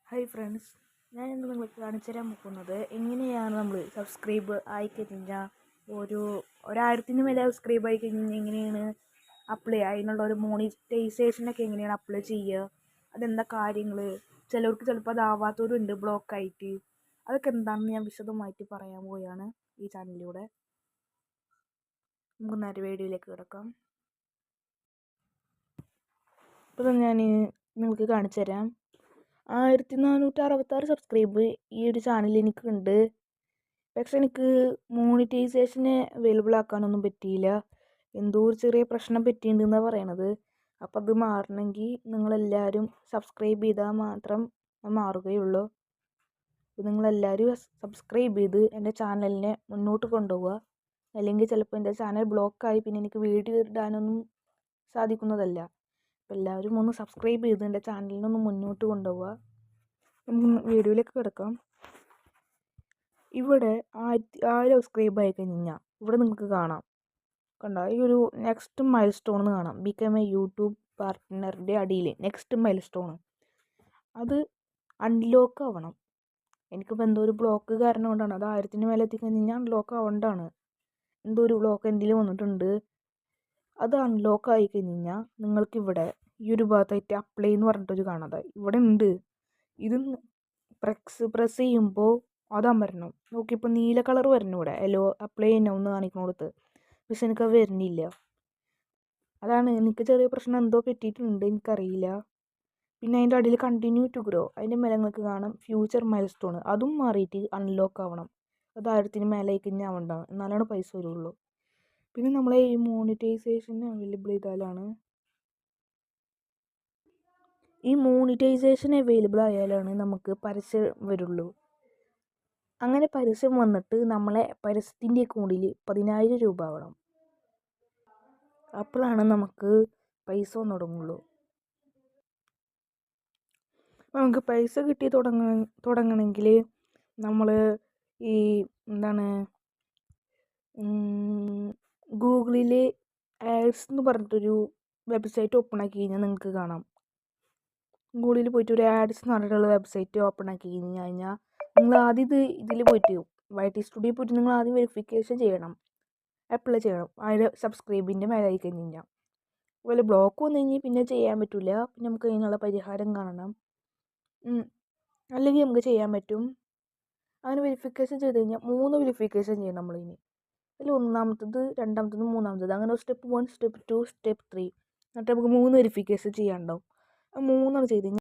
Hi friends, ഞാൻ ഇന്ന് നിങ്ങൾക്ക് കാണിച്ചു തരാൻ പോകുന്നത് എങ്ങനെയാണ് നമ്മൾ സബ്സ്ക്രൈബ് ആയിക്കഴിഞ്ഞാൽ ഒരു 1000-ന് മേലെ സബ്സ്ക്രൈബ് ആയി കഴിഞ്ഞാൽ എങ്ങനെയാണ് അപ്ലൈ അതിനുള്ള ഒരു മോണിറ്റൈസേഷനൊക്കെ എങ്ങനെയാണ് അപ്ലൈ ചെയ്യുക, അതെന്താ കാര്യങ്ങൾ, ചിലർക്ക് ചിലപ്പോൾ അതാവാത്തവരുണ്ട് ബ്ലോക്കായിട്ട്. അതൊക്കെ എന്താണെന്ന് ഞാൻ വിശദമായിട്ട് പറയാൻ പോവുകയാണ് ഈ ചാനലിലൂടെ. നമുക്ക് നേരെ വീഡിയോയിലേക്ക് കിടക്കാം. ഇപ്പോൾ ഞാൻ നിങ്ങൾക്ക് കാണിച്ചു തരാം. 1466 സബ്സ്ക്രൈബ് ഈ ഒരു ചാനലിൽ എനിക്കുണ്ട്. പക്ഷെ എനിക്ക് മോണിറ്റൈസേഷന് അവൈലബിൾ ആക്കാനൊന്നും പറ്റിയില്ല. എന്തോ ഒരു ചെറിയ പ്രശ്നം പറ്റിയിട്ടുണ്ടെന്നാണ് പറയണത്. അപ്പോൾ അത് മാറണമെങ്കിൽ നിങ്ങളെല്ലാവരും സബ്സ്ക്രൈബ് ചെയ്താൽ മാത്രം മാറുകയുള്ളൂ. അപ്പോൾ നിങ്ങളെല്ലാവരും സബ്സ്ക്രൈബ് ചെയ്ത് എൻ്റെ ചാനലിനെ മുന്നോട്ട് കൊണ്ടുപോവുക. അല്ലെങ്കിൽ ചിലപ്പോൾ എൻ്റെ ചാനൽ ബ്ലോക്കായി പിന്നെ എനിക്ക് വീഡിയോ ഇടാനൊന്നും സാധിക്കുന്നതല്ല. അപ്പോൾ എല്ലാവരും ഒന്ന് സബ്സ്ക്രൈബ് ചെയ്ത് എൻ്റെ ചാനലിനൊന്ന് മുന്നോട്ട് കൊണ്ടുപോവുക. വീഡിയോയിലേക്ക് കിടക്കാം. ഇവിടെ 1000 സബ്സ്ക്രൈബ് ആയി കഴിഞ്ഞാൽ ഇവിടെ നിങ്ങൾക്ക് കാണാം, കണ്ടോ, ഈ ഒരു നെക്സ്റ്റ് മൈൽ സ്റ്റോൺ എന്ന് കാണാം. ബിക്കം എ യൂട്യൂബ് പാർട്ട്ണറിൻ്റെ അടിയിൽ നെക്സ്റ്റ് മൈൽ സ്റ്റോൺ, അത് അൺലോക്ക് ആവണം. എനിക്കിപ്പോൾ എന്തോ ഒരു ബ്ലോക്ക് കാരണം കൊണ്ടാണ് അത് 1000-ന് മേലെ എത്തിക്കഴിഞ്ഞാൽ അൺലോക്ക് ആവേണ്ടതാണ്. എന്തോ ഒരു ബ്ലോക്ക് എന്തെങ്കിലും വന്നിട്ടുണ്ട്. അത് അൺലോക്ക് ആയി കഴിഞ്ഞാൽ നിങ്ങൾക്കിവിടെ ഈ ഒരു ഭാഗത്തായിട്ട് അപ്ലൈ എന്ന് പറഞ്ഞിട്ടൊരു കാണാതെ ഇവിടെ ഉണ്ട്. ഇത് പ്രസ് ചെയ്യുമ്പോൾ അത് അമരണം. നോക്കിയപ്പോൾ നീല കളർ വരണം ഇവിടെ, അപ്ലൈ ചെയ്യുന്ന കാണിക്കുന്നിടത്ത്. പക്ഷെ എനിക്കത് വരുന്നില്ല. അതാണ് എനിക്ക് ചെറിയ പ്രശ്നം എന്തോ പറ്റിയിട്ടുണ്ട്, എനിക്കറിയില്ല. പിന്നെ അതിൻ്റെ അടിയിൽ കണ്ടിന്യൂ ടു ഗ്രോ, അതിൻ്റെ മേലെ നിങ്ങൾക്ക് കാണാം ഫ്യൂച്ചർ മൈൽ സ്റ്റോൺ, അതും മാറിയിട്ട് അൺലോക്ക് ആവണം. അത് 1000-ന് മേലെ കഴിഞ്ഞാൽ ആവണ്ടാണ്, എന്നാലാണ് പൈസ വരുള്ളൂ. പിന്നെ നമ്മളെ ഈ മോണിറ്റൈസേഷൻ അവൈലബിൾ ചെയ്താലാണ്, ഈ മോണിറ്റൈസേഷൻ അവൈലബിൾ ആയാലാണ് നമുക്ക് പരസ്യം വരുള്ളൂ. അങ്ങനെ പരസ്യം വന്നിട്ട് നമ്മളെ പരസ്യത്തിൻ്റെ അക്കൗണ്ടിൽ 10,000 രൂപ ആവണം. അപ്പോഴാണ് നമുക്ക് പൈസ വന്നു തുടങ്ങുള്ളൂ. നമുക്ക് പൈസ കിട്ടി തുടങ്ങണമെങ്കിൽ നമ്മൾ ഈ ഗൂഗിളിൽ ആഡ്സ് എന്ന് പറഞ്ഞിട്ടൊരു വെബ്സൈറ്റ് ഓപ്പൺ ആക്കി കഴിഞ്ഞാൽ നിങ്ങൾക്ക് കാണാം. ഗൂഗിളിൽ പോയിട്ട് ഒരു ആഡ്സ് എന്ന് പറഞ്ഞിട്ടുള്ള വെബ്സൈറ്റ് ഓപ്പൺ ആക്കി കഴിഞ്ഞാൽ നിങ്ങൾ ആദ്യം ഇതിൽ പോയിട്ട് YT സ്റ്റുഡിയോ പോയിട്ട് നിങ്ങൾ ആദ്യം വെരിഫിക്കേഷൻ ചെയ്യണം, അപ്ലൈ ചെയ്യണം. അതിൽ സബ്സ്ക്രൈബിൻ്റെ മേലെ ആയി കഴിഞ്ഞാൽ അതുപോലെ ബ്ലോക്ക് വന്നു കഴിഞ്ഞാൽ പിന്നെ ചെയ്യാൻ പറ്റില്ല. പിന്നെ നമുക്ക് അതിനുള്ള പരിഹാരം കാണണം, അല്ലെങ്കിൽ നമുക്ക് ചെയ്യാൻ പറ്റും. അങ്ങനെ വെരിഫിക്കേഷൻ ചെയ്ത് കഴിഞ്ഞാൽ 3 വെരിഫിക്കേഷൻ ചെയ്യണം നമ്മളിനി. അതിൽ ഒന്നാമത്തത്, രണ്ടാമത്തത്, മൂന്നാമത്തത്, അങ്ങനെ സ്റ്റെപ്പ് 1, സ്റ്റെപ്പ് 2, സ്റ്റെപ്പ് 3 എന്നിട്ട് നമുക്ക് 3 വെരിഫിക്കേഷൻ ചെയ്യാനുണ്ടാവും. ആ 3 ചെയ്ത് കഴിഞ്ഞാൽ